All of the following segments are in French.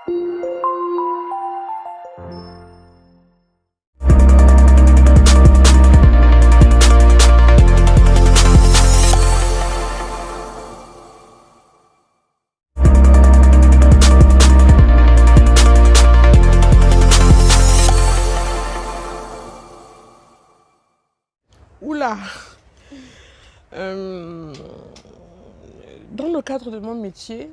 Oula. Dans le cadre de mon métier,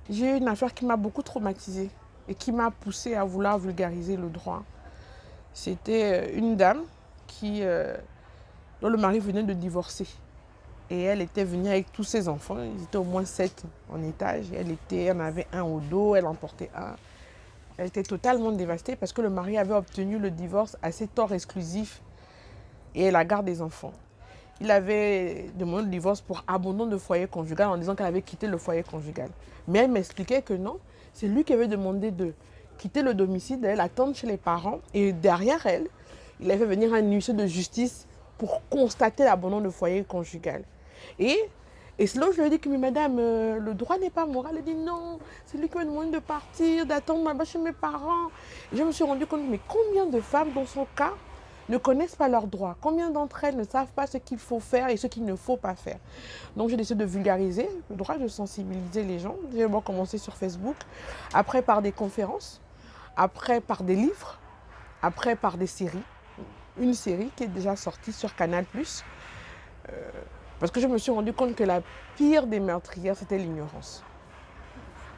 j'ai eu une affaire qui m'a beaucoup traumatisée et qui m'a poussée à vouloir vulgariser le droit. C'était une dame dont le mari venait de divorcer. Et elle était venue avec tous ses enfants, ils étaient au moins 7 en étage. Elle en avait un au dos, elle en portait un. Elle était totalement dévastée parce que le mari avait obtenu le divorce à ses torts exclusifs et la garde des enfants. Il avait demandé le divorce pour abandon de foyer conjugal en disant qu'elle avait quitté le foyer conjugal. Mais elle m'expliquait que non, c'est lui qui avait demandé de quitter le domicile, d'aller l'attendre chez les parents. Et derrière elle, il avait fait venir un huissier de justice pour constater l'abandon de foyer conjugal. Et c'est là où je lui ai dit que, mais madame, le droit n'est pas moral. Elle dit non, c'est lui qui m'a demandé de partir, d'attendre là-bas chez mes parents. Et je me suis rendu compte, mais combien de femmes dans son cas ne connaissent pas leurs droits? Combien d'entre elles ne savent pas ce qu'il faut faire et ce qu'il ne faut pas faire? Donc j'ai décidé de vulgariser le droit, de sensibiliser les gens. J'ai d'abord commencé sur Facebook, après par des conférences, après par des livres, après par des séries. Une série qui est déjà sortie sur Canal+. Parce que je me suis rendu compte que la pire des meurtrières, c'était l'ignorance.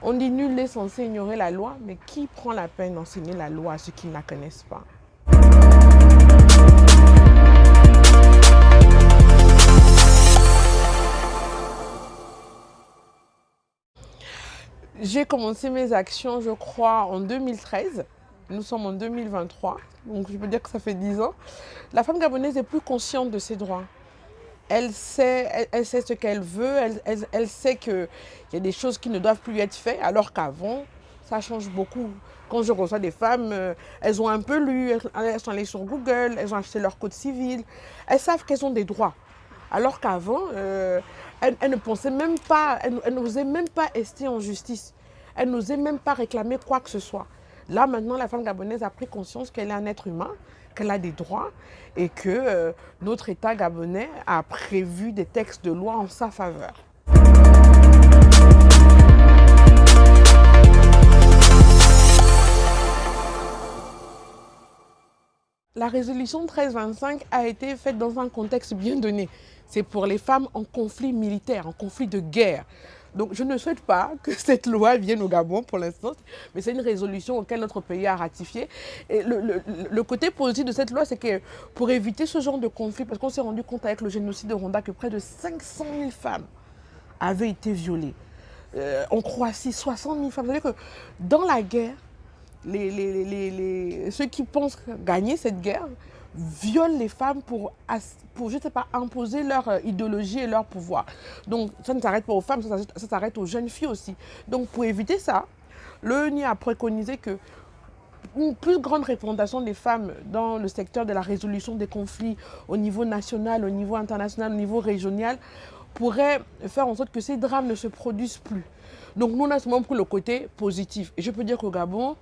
On dit nul n'est censé ignorer la loi, mais qui prend la peine d'enseigner la loi à ceux qui ne la connaissent pas? J'ai commencé mes actions, je crois, en 2013. Nous sommes en 2023, donc je peux dire que ça fait 10 ans. La femme gabonaise est plus consciente de ses droits. Elle sait ce qu'elle veut, elle sait qu'il y a des choses qui ne doivent plus être faites, alors qu'avant, ça change beaucoup. Quand je reçois des femmes, elles ont un peu lu, elles sont allées sur Google, elles ont acheté leur code civil, elles savent qu'elles ont des droits. Alors qu'avant, elles ne pensaient même pas, elles n'osaient même pas rester en justice. Elles n'osaient même pas réclamer quoi que ce soit. Là, maintenant, la femme gabonaise a pris conscience qu'elle est un être humain, qu'elle a des droits et que notre État gabonais a prévu des textes de loi en sa faveur. La résolution 1325 a été faite dans un contexte bien donné. C'est pour les femmes en conflit militaire, en conflit de guerre. Donc je ne souhaite pas que cette loi vienne au Gabon pour l'instant, mais c'est une résolution auquel notre pays a ratifié. Et le côté positif de cette loi, c'est que pour éviter ce genre de conflit, parce qu'on s'est rendu compte avec le génocide de Rwanda que près de 500 000 femmes avaient été violées. En Croatie, 60 000 femmes. C'est-à-dire que dans la guerre, ceux qui pensent gagner cette guerre violent les femmes pour je ne sais pas, imposer leur idéologie et leur pouvoir. Donc ça ne s'arrête pas aux femmes, ça s'arrête aux jeunes filles aussi. Donc pour éviter ça, l'ONU a préconisé que une plus grande représentation des femmes dans le secteur de la résolution des conflits au niveau national, au niveau international, au niveau régional, pourrait faire en sorte que ces drames ne se produisent plus. Donc nous, on a seulement pris le côté positif. Et je peux dire qu'au Gabon,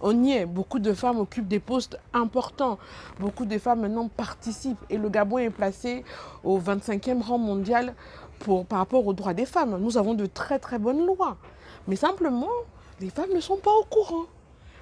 on y est. Beaucoup de femmes occupent des postes importants. Beaucoup de femmes maintenant participent. Et le Gabon est placé au 25e rang mondial par rapport aux droits des femmes. Nous avons de très très bonnes lois. Mais simplement, les femmes ne sont pas au courant.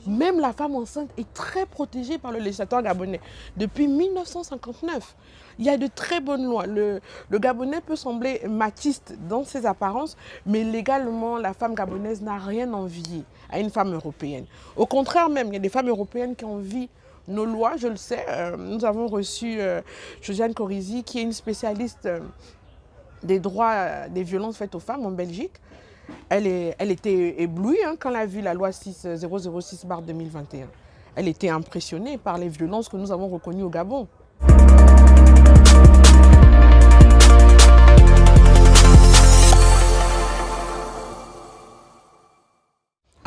Même la femme enceinte est très protégée par le législateur gabonais. Depuis 1959, il y a de très bonnes lois. Le Gabonais peut sembler machiste dans ses apparences, mais légalement, la femme gabonaise n'a rien envié à une femme européenne. Au contraire même, il y a des femmes européennes qui envient nos lois, je le sais. Nous avons reçu Josiane Korizi, qui est une spécialiste des droits des violences faites aux femmes en Belgique. Elle était éblouie quand elle a vu la loi 6006/2021. Elle était impressionnée par les violences que nous avons reconnues au Gabon.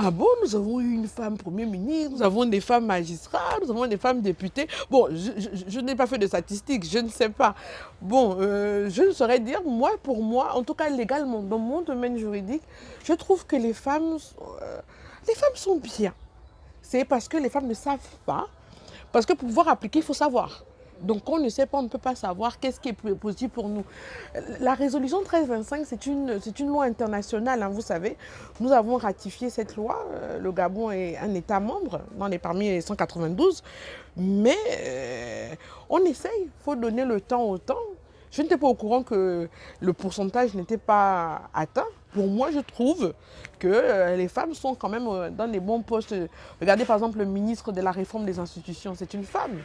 Ah bon, nous avons eu une femme Premier ministre, nous avons des femmes magistrats, nous avons des femmes députées. Bon, je n'ai pas fait de statistiques, je ne sais pas. Bon, je ne saurais dire, pour moi, en tout cas légalement, dans mon domaine juridique, je trouve que les femmes Les femmes sont bien. C'est parce que les femmes ne savent pas. Parce que pour pouvoir appliquer, il faut savoir. Donc, on ne sait pas, on ne peut pas savoir qu'est-ce qui est possible pour nous. La résolution 1325, c'est une loi internationale, hein, vous savez. Nous avons ratifié cette loi. Le Gabon est un État membre, parmi les 192. Mais on essaye, il faut donner le temps au temps. Je n'étais pas au courant que le pourcentage n'était pas atteint. Pour moi, je trouve que les femmes sont quand même dans les bons postes. Regardez par exemple le ministre de la réforme des institutions, c'est une femme.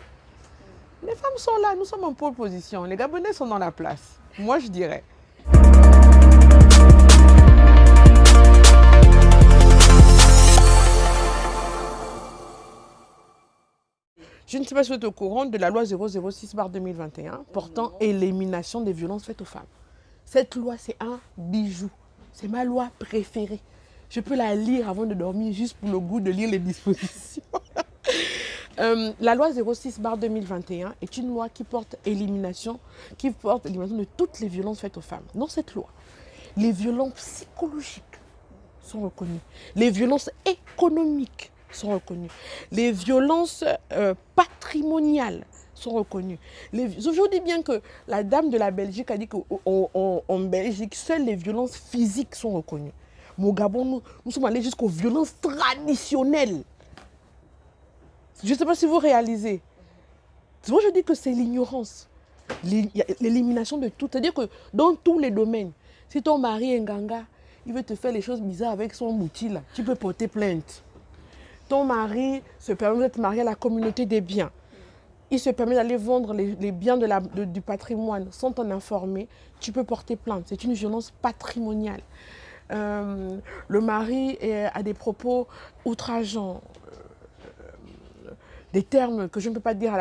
Les femmes sont là, nous sommes en pole position. Les Gabonais sont dans la place. Moi, je dirais. Je ne sais pas si vous êtes au courant de la loi 006/2021 portant élimination des violences faites aux femmes. Cette loi, c'est un bijou. C'est ma loi préférée. Je peux la lire avant de dormir juste pour le goût de lire les dispositions. La loi 06/2021 est une loi qui porte élimination de toutes les violences faites aux femmes. Dans cette loi, les violences psychologiques sont reconnues, les violences économiques sont reconnues, les violences patrimoniales sont reconnues. Je vous dis bien que la dame de la Belgique a dit qu'en Belgique, seules les violences physiques sont reconnues. Mais au Gabon, nous sommes allés jusqu'aux violences traditionnelles. Je ne sais pas si vous réalisez. Moi, je dis que c'est l'ignorance. L'élimination de tout. C'est-à-dire que dans tous les domaines, si ton mari est nganga, il veut te faire les choses bizarres avec son moutil, là, tu peux porter plainte. Ton mari se permet d'être marié à la communauté des biens. Il se permet d'aller vendre les biens du patrimoine sans t'en informer. Tu peux porter plainte. C'est une violence patrimoniale. Le mari a des propos outrageants. Des termes que je ne peux pas dire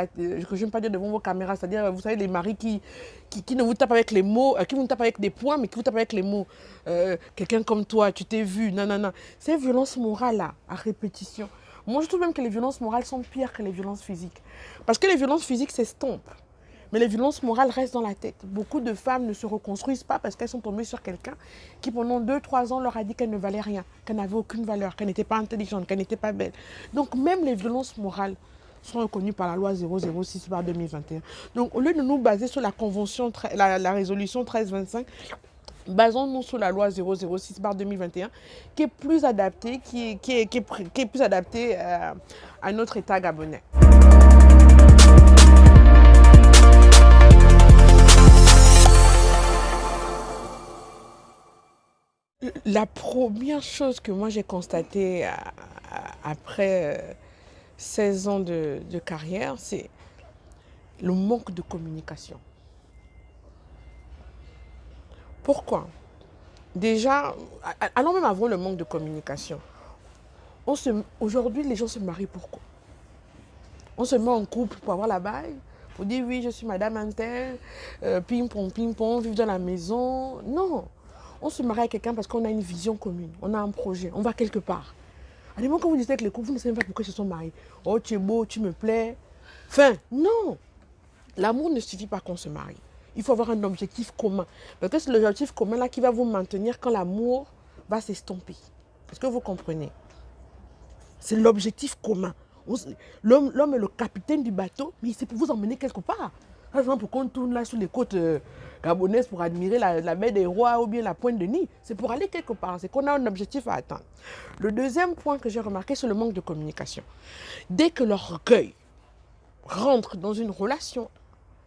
devant vos caméras, c'est-à-dire, vous savez, les maris qui ne vous tapent avec les mots, qui vous tapent avec des poings, mais qui vous tapent avec les mots. Quelqu'un comme toi, tu t'es vu, nanana. Ces violences morales-là, à répétition. Moi, je trouve même que les violences morales sont pires que les violences physiques. Parce que les violences physiques s'estompent. Mais les violences morales restent dans la tête. Beaucoup de femmes ne se reconstruisent pas parce qu'elles sont tombées sur quelqu'un qui, pendant 2-3 ans, leur a dit qu'elle ne valait rien, qu'elle n'avait aucune valeur, qu'elle n'était pas intelligente, qu'elle n'était pas belle. Donc, même les violences morales sont reconnues par la loi 006/2021. Donc, au lieu de nous baser sur la convention, la résolution 1325, basons-nous sur la loi 006/2021 qui est plus adaptée, qui est plus adaptée à notre État gabonais. La première chose que moi j'ai constatée après 16 ans de carrière, c'est le manque de communication. Pourquoi? Déjà, allons même avant le manque de communication. Aujourd'hui, les gens se marient pourquoi? On se met en couple pour avoir la bague, pour dire oui, je suis madame Intel, ping-pong, vivre dans la maison. Non, on se marie avec quelqu'un parce qu'on a une vision commune, on a un projet, on va quelque part. À des moments quand vous dites avec les couples, vous ne savez pas pourquoi ils se sont mariés. Oh, tu es beau, tu me plais. Enfin, non. L'amour ne suffit pas qu'on se marie. Il faut avoir un objectif commun. Parce que c'est l'objectif commun là qui va vous maintenir quand l'amour va s'estomper. Est-ce que vous comprenez? C'est l'objectif commun. L'homme est le capitaine du bateau, mais c'est pour vous emmener quelque part. Par exemple, pourquoi on tourne là sur les côtes gabonaises pour admirer la baie des Rois ou bien la pointe de Nid? C'est pour aller quelque part, c'est qu'on a un objectif à atteindre. Le deuxième point que j'ai remarqué, c'est le manque de communication. Dès que l'orgueil rentre dans une relation,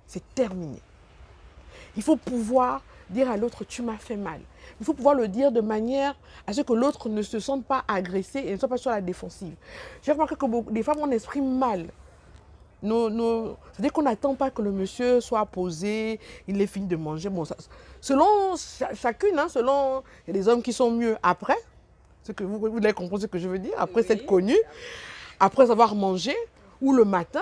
c'est terminé. Il faut pouvoir dire à l'autre, tu m'as fait mal. Il faut pouvoir le dire de manière à ce que l'autre ne se sente pas agressé et ne soit pas sur la défensive. J'ai remarqué que des femmes, on exprime mal. C'est-à-dire qu'on n'attend pas que le monsieur soit posé, il est fini de manger. Bon, selon chacune, hein, selon il y a des hommes qui sont mieux après, ce que vous allez comprendre ce que je veux dire, après s'être connu, après avoir mangé, ou le matin,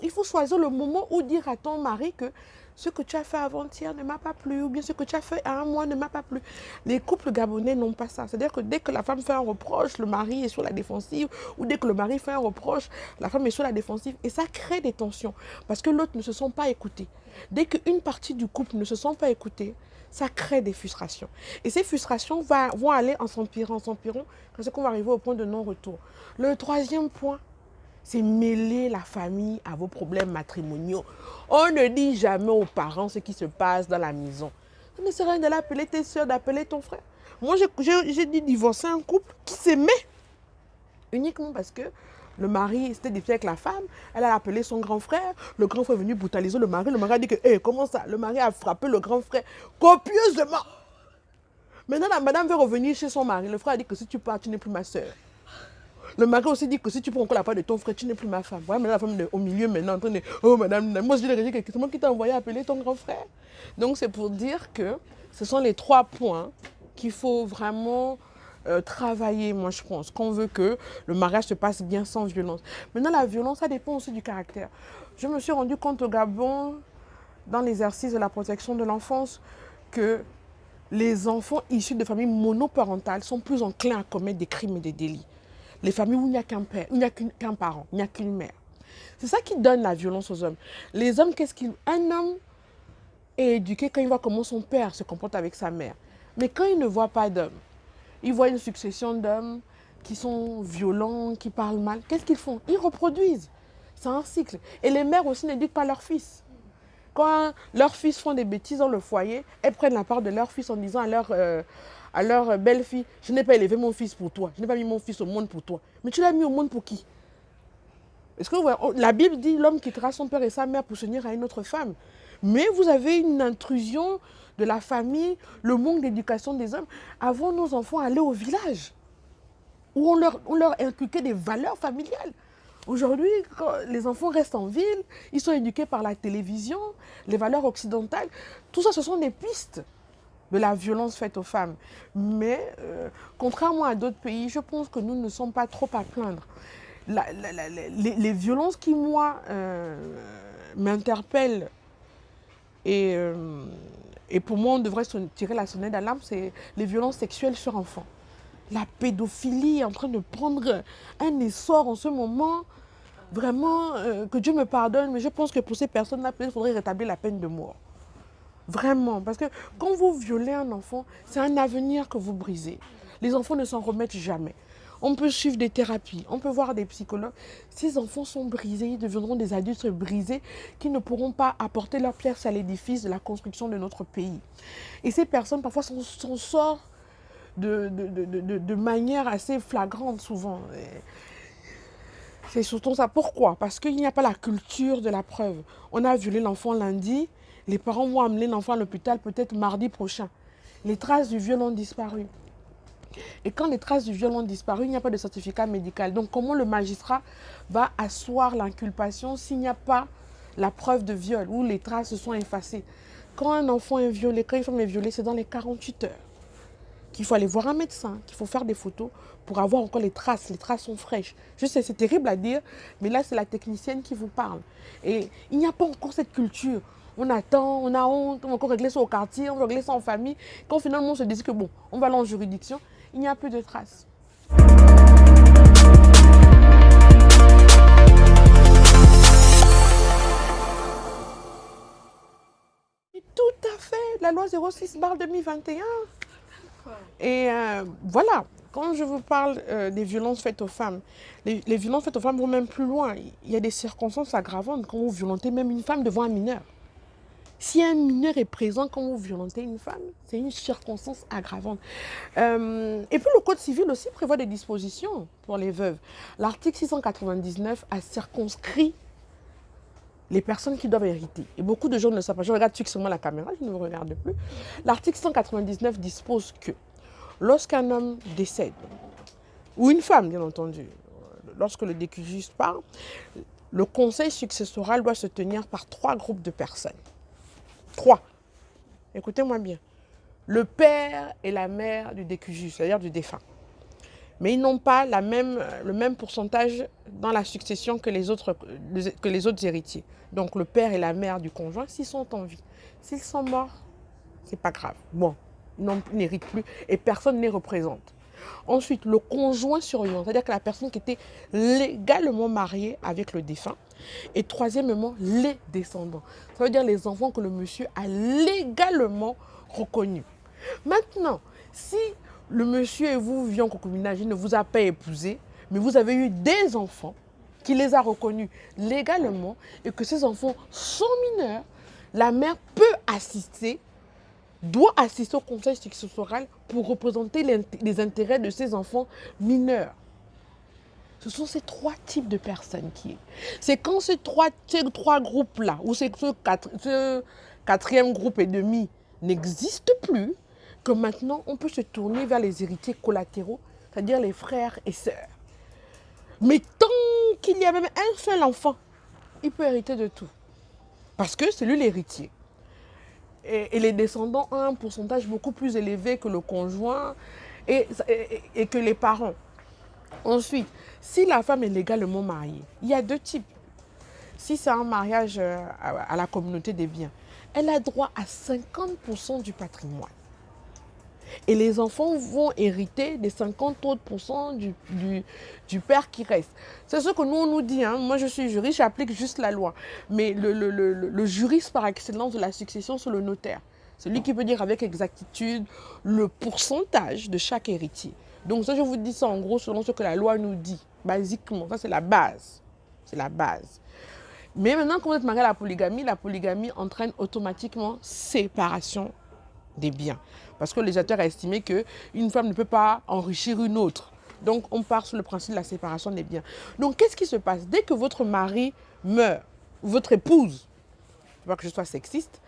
il faut choisir le moment où dire à ton mari que ce que tu as fait avant-hier ne m'a pas plu, ou bien ce que tu as fait à un mois ne m'a pas plu. Les couples gabonais n'ont pas ça. C'est-à-dire que dès que la femme fait un reproche, le mari est sur la défensive, ou dès que le mari fait un reproche, la femme est sur la défensive. Et ça crée des tensions, parce que l'autre ne se sent pas écouté. Dès qu'une partie du couple ne se sent pas écoutée, ça crée des frustrations. Et ces frustrations vont aller en s'empirant, parce qu'on va arriver au point de non-retour. Le troisième point, c'est mêler la famille à vos problèmes matrimoniaux. On ne dit jamais aux parents ce qui se passe dans la maison. Ça ne sert à rien d'aller appeler tes soeurs, d'appeler ton frère. Moi, j'ai dû divorcer un couple qui s'aimait uniquement parce que le mari s'était disputé avec la femme. Elle a appelé son grand frère. Le grand frère est venu brutaliser le mari. Le mari a dit que, hey, comment ça? Le mari a frappé le grand frère copieusement. Maintenant, la madame veut revenir chez son mari. Le frère a dit que si tu pars, tu n'es plus ma soeur. Le mari aussi dit que si tu prends encore la part de ton frère, tu n'es plus ma femme. Voilà, maintenant la femme est au milieu maintenant en train de oh madame, moi je dirais que c'est moi qui t'ai envoyé appeler ton grand frère. Donc c'est pour dire que ce sont les 3 points qu'il faut vraiment travailler, moi je pense, qu'on veut que le mariage se passe bien sans violence. Maintenant la violence, ça dépend aussi du caractère. Je me suis rendu compte au Gabon, dans l'exercice de la protection de l'enfance, que les enfants issus de familles monoparentales sont plus enclins à commettre des crimes et des délits. Les familles où il n'y a qu'un père, il n'y a qu'un parent, il n'y a qu'une mère. C'est ça qui donne la violence aux hommes. Les hommes, un homme est éduqué quand il voit comment son père se comporte avec sa mère. Mais quand il ne voit pas d'hommes, il voit une succession d'hommes qui sont violents, qui parlent mal. Qu'est-ce qu'ils font? Ils reproduisent. C'est un cycle. Et les mères aussi n'éduquent pas leurs fils. Quand leurs fils font des bêtises dans le foyer, elles prennent la part de leurs fils en disant à leur belle-fille, je n'ai pas élevé mon fils pour toi, je n'ai pas mis mon fils au monde pour toi. Mais tu l'as mis au monde pour qui? Est-ce que la Bible dit l'homme quittera son père et sa mère pour s'unir à une autre femme. Mais vous avez une intrusion de la famille, le manque d'éducation des hommes. Avant, nos enfants allaient au village, où on leur inculquait des valeurs familiales. Aujourd'hui, les enfants restent en ville, ils sont éduqués par la télévision, les valeurs occidentales. Tout ça, ce sont des pistes de la violence faite aux femmes. Mais, contrairement à d'autres pays, je pense que nous ne sommes pas trop à plaindre. Les violences qui, moi, m'interpellent et pour moi, on devrait tirer la sonnette d'alarme, c'est les violences sexuelles sur enfants. La pédophilie est en train de prendre un essor en ce moment. Vraiment, que Dieu me pardonne, mais je pense que pour ces personnes-là, peut-être il faudrait rétablir la peine de mort. Vraiment, parce que quand vous violez un enfant, c'est un avenir que vous brisez. Les enfants ne s'en remettent jamais. On peut suivre des thérapies, on peut voir des psychologues. Ces enfants sont brisés, ils deviendront des adultes brisés qui ne pourront pas apporter leur pierre à l'édifice de la construction de notre pays. Et ces personnes, parfois, s'en sortent de manière assez flagrante souvent. C'est surtout ça. Pourquoi? Parce qu'il n'y a pas la culture de la preuve. On a violé l'enfant lundi, les parents vont amener l'enfant à l'hôpital peut-être mardi prochain. Les traces du viol ont disparu. Et quand les traces du viol ont disparu, il n'y a pas de certificat médical. Donc comment le magistrat va asseoir l'inculpation s'il n'y a pas la preuve de viol ou les traces se sont effacées? Quand un enfant est violé, quand une femme est violée, c'est dans les 48 heures qu'il faut aller voir un médecin, qu'il faut faire des photos pour avoir encore les traces. Les traces sont fraîches. Je sais, c'est terrible à dire, mais là, c'est la technicienne qui vous parle. Et il n'y a pas encore cette culture. On attend, on a honte, on va encore régler ça au quartier, on va régler ça en famille. Quand finalement on se dit que bon, on va aller en juridiction, il n'y a plus de traces. Et tout à fait, la loi 06/2021. Et voilà, quand je vous parle des violences faites aux femmes, les violences faites aux femmes vont même plus loin. Il y a des circonstances aggravantes quand vous violentez même une femme devant un mineur. Si un mineur est présent quand vous violentez une femme, c'est une circonstance aggravante. Et puis le Code civil aussi prévoit des dispositions pour les veuves. L'article 699 a circonscrit les personnes qui doivent hériter. Et beaucoup de gens ne le savent pas. Je regarde fixement la caméra, je ne me regarde plus. L'article 199 dispose que lorsqu'un homme décède, ou une femme bien entendu, lorsque le décujus part, le conseil successoral doit se tenir par 3 groupes de personnes. 3. Écoutez-moi bien. Le père et la mère du décujus, c'est-à-dire du défunt. mais ils n'ont pas le même pourcentage dans la succession que les autres héritiers. Donc le père et la mère du conjoint, s'ils sont en vie. S'ils sont morts, c'est pas grave. Bon, ils n'héritent plus et personne ne les représente. Ensuite, le conjoint survivant, c'est-à-dire que la personne qui était légalement mariée avec le défunt. Et troisièmement, les descendants. Ça veut dire les enfants que le monsieur a légalement reconnus. Maintenant, si le monsieur et vous viviez en concubinage, il ne vous a pas épousé, mais vous avez eu des enfants qui les a reconnus légalement et que ces enfants sont mineurs, la mère peut assister, doit assister au conseil successoral pour représenter les intérêts de ces enfants mineurs. Ce sont ces trois types de personnes qui est. C'est quand ces trois groupes-là, ou ce quatrième groupe et demi n'existe plus, que maintenant on peut se tourner vers les héritiers collatéraux, c'est-à-dire les frères et sœurs. Mais tant qu'il y a même un seul enfant, il peut hériter de tout. Parce que c'est lui l'héritier. Et les descendants ont un pourcentage beaucoup plus élevé que le conjoint et que les parents. Ensuite, si la femme est légalement mariée, il y a deux types. Si c'est un mariage à la communauté des biens, elle a droit à 50% du patrimoine. Et les enfants vont hériter des 50 autres pourcents du père qui reste. C'est ce que nous, on nous dit. Hein. Moi, je suis juriste, j'applique juste la loi. Mais le juriste par excellence de la succession, c'est le notaire. C'est lui qui peut dire avec exactitude le pourcentage de chaque héritier. Donc ça, je vous dis ça en gros selon ce que la loi nous dit. Basiquement, ça c'est la base. C'est la base. Mais maintenant, quand vous êtes marié à la polygamie entraîne automatiquement séparation des biens. Parce que le législateur a estimé qu'une femme ne peut pas enrichir une autre. Donc on part sur le principe de la séparation des biens. Donc qu'est-ce qui se passe? Dès que votre mari meurt, ou votre épouse, je ne veux pas que je sois sexiste,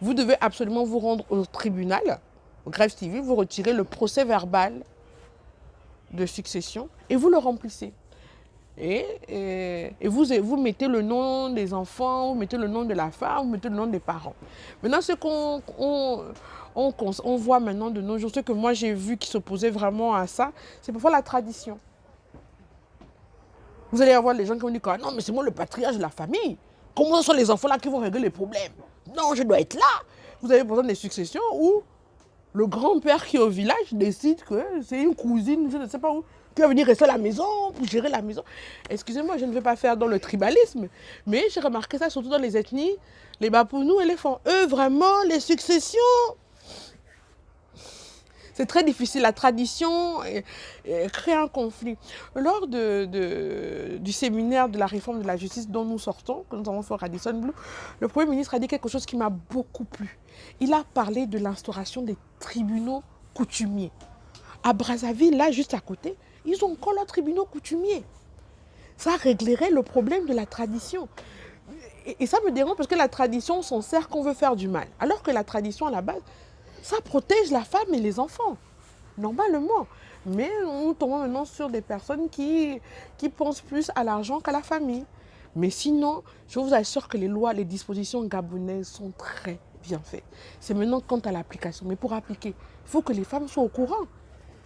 vous devez absolument vous rendre au tribunal, au greffe civile, vous retirez le procès verbal de succession et vous le remplissez. Et vous mettez le nom des enfants, vous mettez le nom de la femme, vous mettez le nom des parents. Maintenant, ce qu'on voit maintenant de nos jours, ce que moi j'ai vu qui s'opposait vraiment à ça, c'est parfois la tradition. Vous allez avoir les gens qui vont dire ah non, mais c'est moi le patriarche de la famille. Comment sont les enfants là qui vont régler les problèmes? Non, je dois être là. Vous avez besoin des successions où le grand-père qui est au village décide que c'est une cousine, je ne sais pas où, qui va venir rester à la maison pour gérer la maison. Excusez-moi, je ne veux pas faire dans le tribalisme, mais j'ai remarqué ça surtout dans les ethnies, les Bapounous et les Fons. Eux, vraiment, les successions, c'est très difficile. La tradition crée un conflit. Lors du séminaire de la réforme de la justice dont nous sortons, que nous avons fait au Radisson Blu, le Premier ministre a dit quelque chose qui m'a beaucoup plu. Il a parlé de l'instauration des tribunaux coutumiers. À Brazzaville, là, juste à côté, ils ont encore leurs tribunaux coutumiers. Ça réglerait le problème de la tradition. Et ça me dérange parce que la tradition s'en sert qu'on veut faire du mal. Alors que la tradition, à la base, ça protège la femme et les enfants, normalement. Mais nous tombons maintenant sur des personnes qui pensent plus à l'argent qu'à la famille. Mais sinon, je vous assure que les lois, les dispositions gabonaises sont très bien faites. C'est maintenant quant à l'application. Mais pour appliquer, il faut que les femmes soient au courant.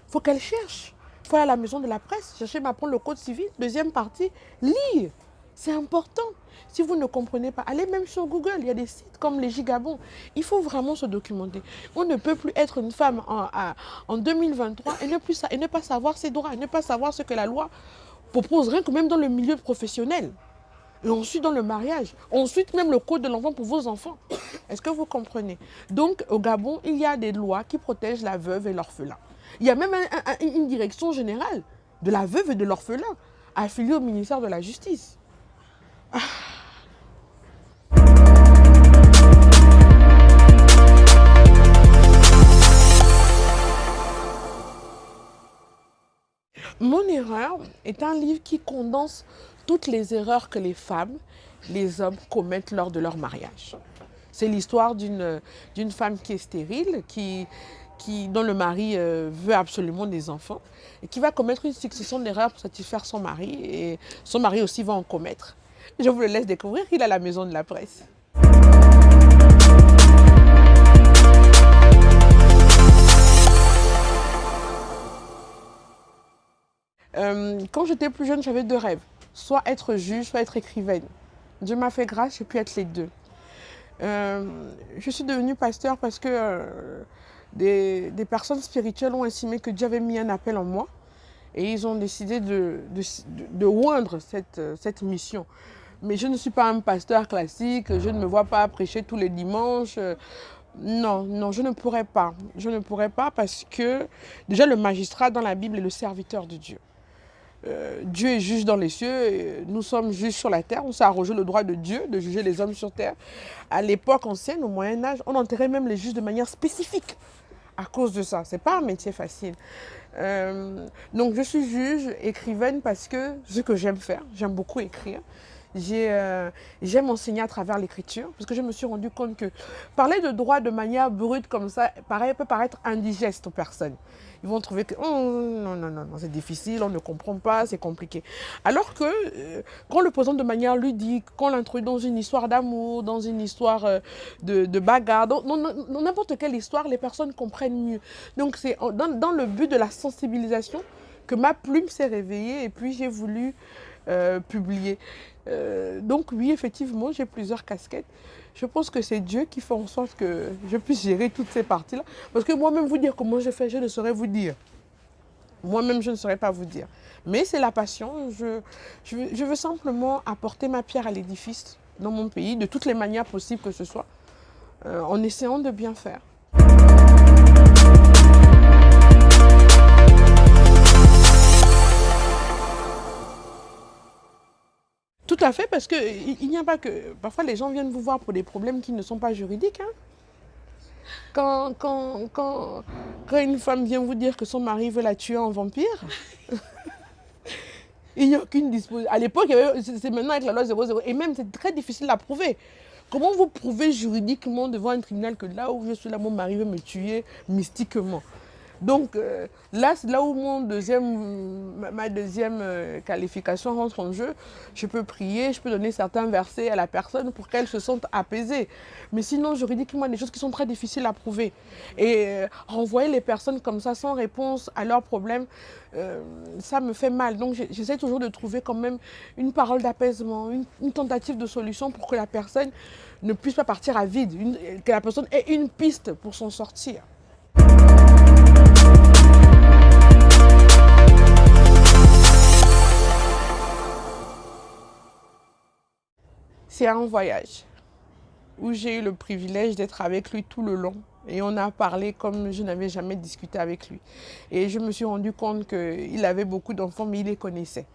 Il faut qu'elles cherchent. Il faut aller à la maison de la presse, chercher, m'apprendre le code civil. Deuxième partie, lire. C'est important. Si vous ne comprenez pas, allez même sur Google. Il y a des sites comme les Gigabon. Il faut vraiment se documenter. On ne peut plus être une femme en 2023 et ne pas savoir ses droits, et ne pas savoir ce que la loi propose, rien que même dans le milieu professionnel. Et ensuite dans le mariage. Ensuite même le code de l'enfant pour vos enfants. Est-ce que vous comprenez? Donc au Gabon, il y a des lois qui protègent la veuve et l'orphelin. Il y a même une direction générale de la veuve et de l'orphelin affiliée au ministère de la Justice. Mon erreur est un livre qui condense toutes les erreurs que les femmes, les hommes commettent lors de leur mariage. C'est l'histoire d'une femme qui est stérile, dont le mari veut absolument des enfants et qui va commettre une succession d'erreurs pour satisfaire son mari et son mari aussi va en commettre. Je vous le laisse découvrir, il est à la maison de la presse. Quand j'étais plus jeune, j'avais deux rêves. Soit être juge, soit être écrivaine. Dieu m'a fait grâce, j'ai pu être les deux. Je suis devenue pasteur parce que des personnes spirituelles ont estimé que Dieu avait mis un appel en moi et ils ont décidé de oindre cette mission. Mais je ne suis pas un pasteur classique, je ne me vois pas prêcher tous les dimanches. Non, non, je ne pourrais pas. Je ne pourrais pas parce que déjà le magistrat dans la Bible est le serviteur de Dieu. Dieu est juge dans les cieux, et nous sommes juges sur la terre. On s'est arrogé le droit de Dieu de juger les hommes sur terre. À l'époque ancienne, au Moyen-Âge, on enterrait même les juges de manière spécifique à cause de ça. Ce n'est pas un métier facile. Donc je suis juge, écrivaine parce que ce que j'aime faire, j'aime beaucoup écrire. J'aime enseigner à travers l'écriture parce que je me suis rendu compte que parler de droit de manière brute comme ça peut paraître indigeste aux personnes. Ils vont trouver que non, non, non, non c'est difficile, on ne comprend pas, c'est compliqué. Alors que quand on le présente de manière ludique, quand on l'introduit dans une histoire d'amour, dans une histoire de bagarre, dans n'importe quelle histoire, les personnes comprennent mieux. Donc c'est dans le but de la sensibilisation que ma plume s'est réveillée et puis j'ai voulu publier. Donc oui, effectivement, j'ai plusieurs casquettes. Je pense que c'est Dieu qui fait en sorte que je puisse gérer toutes ces parties-là. Parce que moi-même, vous dire comment je fais, je ne saurais vous dire. Moi-même, je ne saurais pas vous dire. Mais c'est la passion. Je veux simplement apporter ma pierre à l'édifice dans mon pays, de toutes les manières possibles que ce soit, en essayant de bien faire. Tout à fait, parce qu'il n'y a pas que... Parfois, les gens viennent vous voir pour des problèmes qui ne sont pas juridiques. Hein. Quand une femme vient vous dire que son mari veut la tuer en vampire, il n'y a aucune disposition. À l'époque, c'est maintenant avec la loi 00. Et même, c'est très difficile à prouver. Comment vous prouvez juridiquement devant un tribunal que là où je suis là, mon mari veut me tuer mystiquement? Donc là, c'est là où ma deuxième qualification rentre en jeu. Je peux prier, je peux donner certains versets à la personne pour qu'elle se sente apaisée. Mais sinon, juridiquement, des choses qui sont très difficiles à prouver. Et renvoyer les personnes comme ça sans réponse à leurs problèmes, ça me fait mal. Donc j'essaie toujours de trouver quand même une parole d'apaisement, une tentative de solution pour que la personne ne puisse pas partir à vide, que la personne ait une piste pour s'en sortir. C'est un voyage où j'ai eu le privilège d'être avec lui tout le long. Et on a parlé comme je n'avais jamais discuté avec lui. Et je me suis rendu compte qu'il avait beaucoup d'enfants, mais il les connaissait.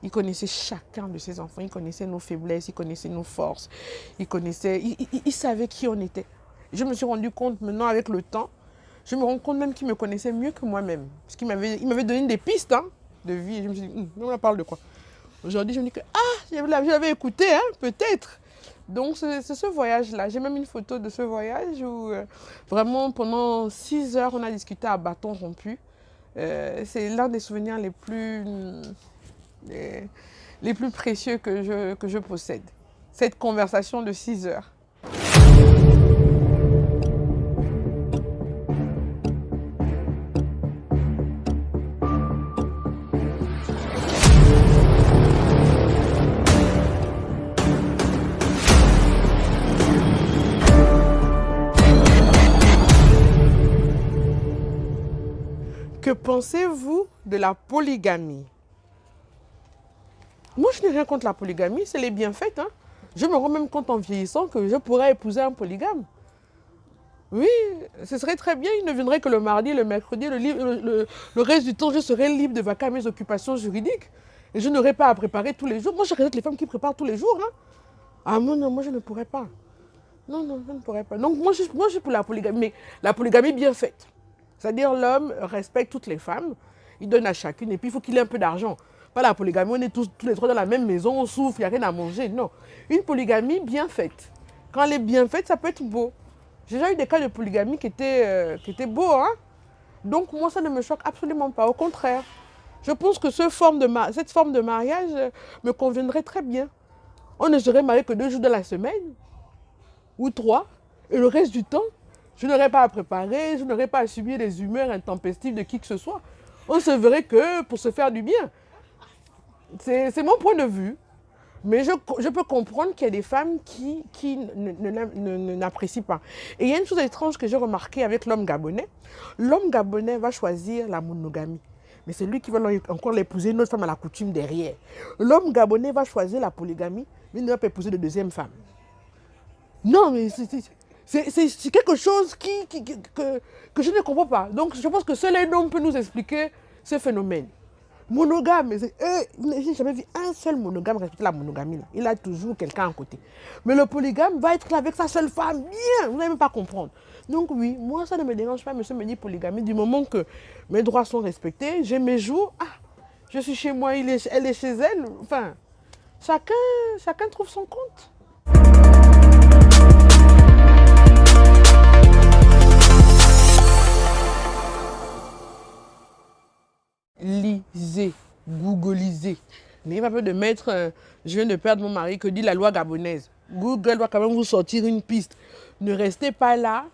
Il connaissait chacun de ses enfants, il connaissait nos faiblesses, il connaissait nos forces, il savait qui on était. Je me suis rendu compte maintenant avec le temps, je me rends compte même qu'il me connaissait mieux que moi-même. Parce qu'il m'avait donné des pistes de vie. Et je me suis dit, on parle de quoi? Aujourd'hui, je me dis que, je l'avais écouté, peut-être. Donc, c'est ce voyage-là. J'ai même une photo de ce voyage où, vraiment, pendant 6 heures, on a discuté à bâton rompu. C'est l'un des souvenirs les plus précieux que je possède. Cette conversation de 6 heures. Que pensez-vous de la polygamie? Moi, je n'ai rien contre la polygamie, c'est les bienfaits. Je me rends même compte en vieillissant que je pourrais épouser un polygame. Oui, ce serait très bien, il ne viendrait que le mardi, le mercredi, le reste du temps, je serais libre de vaquer à mes occupations juridiques. Et je n'aurais pas à préparer tous les jours. Moi, je regrette les femmes qui préparent tous les jours. Ah non, moi, je ne pourrais pas. Non, je ne pourrais pas. Donc, moi, je suis pour la polygamie, mais la polygamie bien faite. C'est-à-dire l'homme respecte toutes les femmes, il donne à chacune, et puis il faut qu'il ait un peu d'argent. Pas la polygamie, on est tous les trois dans la même maison, on souffre, il n'y a rien à manger. Non, une polygamie bien faite. Quand elle est bien faite, ça peut être beau. J'ai déjà eu des cas de polygamie qui étaient beaux. Donc moi, ça ne me choque absolument pas. Au contraire, je pense que cette forme de mariage me conviendrait très bien. On ne serait marié que 2 jours de la semaine, ou 3, et le reste du temps, je n'aurais pas à préparer, je n'aurais pas à subir les humeurs intempestives de qui que ce soit. On se verrait que pour se faire du bien. C'est mon point de vue. Mais je peux comprendre qu'il y a des femmes qui n'apprécient pas. Et il y a une chose étrange que j'ai remarqué avec l'homme gabonais. L'homme gabonais va choisir la monogamie. Mais c'est lui qui va encore l'épouser une autre femme à la coutume derrière. L'homme gabonais va choisir la polygamie, mais il ne va pas épouser de deuxième femme. Non, mais c'est quelque chose que je ne comprends pas. Donc je pense que seul un homme peut nous expliquer ce phénomène. Monogame, j'ai jamais vu un seul monogame respecter la monogamie. Là. Il a toujours quelqu'un à côté. Mais le polygame va être là avec sa seule femme, bien, vous n'allez même pas comprendre. Donc oui, moi ça ne me dérange pas, monsieur me dit polygamie, du moment que mes droits sont respectés, j'ai mes jours, je suis chez moi, elle est chez elle, enfin, chacun trouve son compte. Lisez, googlisez. N'ayez pas peur de mettre je viens de perdre mon mari, que dit la loi gabonaise. Google doit quand même vous sortir une piste. Ne restez pas là.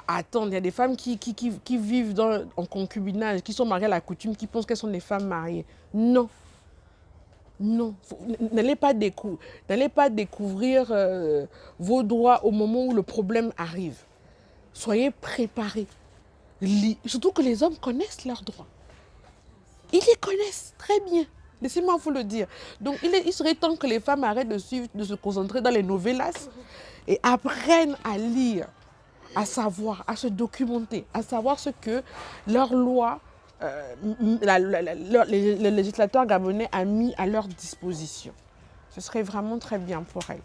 Attends, il y a des femmes qui vivent en concubinage, qui sont mariées à la coutume, qui pensent qu'elles sont des femmes mariées. Non. Non. N'allez pas découvrir vos droits au moment où le problème arrive. Soyez préparés. Surtout que les hommes connaissent leurs droits. Ils les connaissent très bien. Laissez-moi vous le dire. Donc, il serait temps que les femmes arrêtent de se concentrer dans les novellas et apprennent à lire, à savoir, à se documenter, à savoir ce que leur loi, le législateur gabonais a mis à leur disposition. Ce serait vraiment très bien pour elles.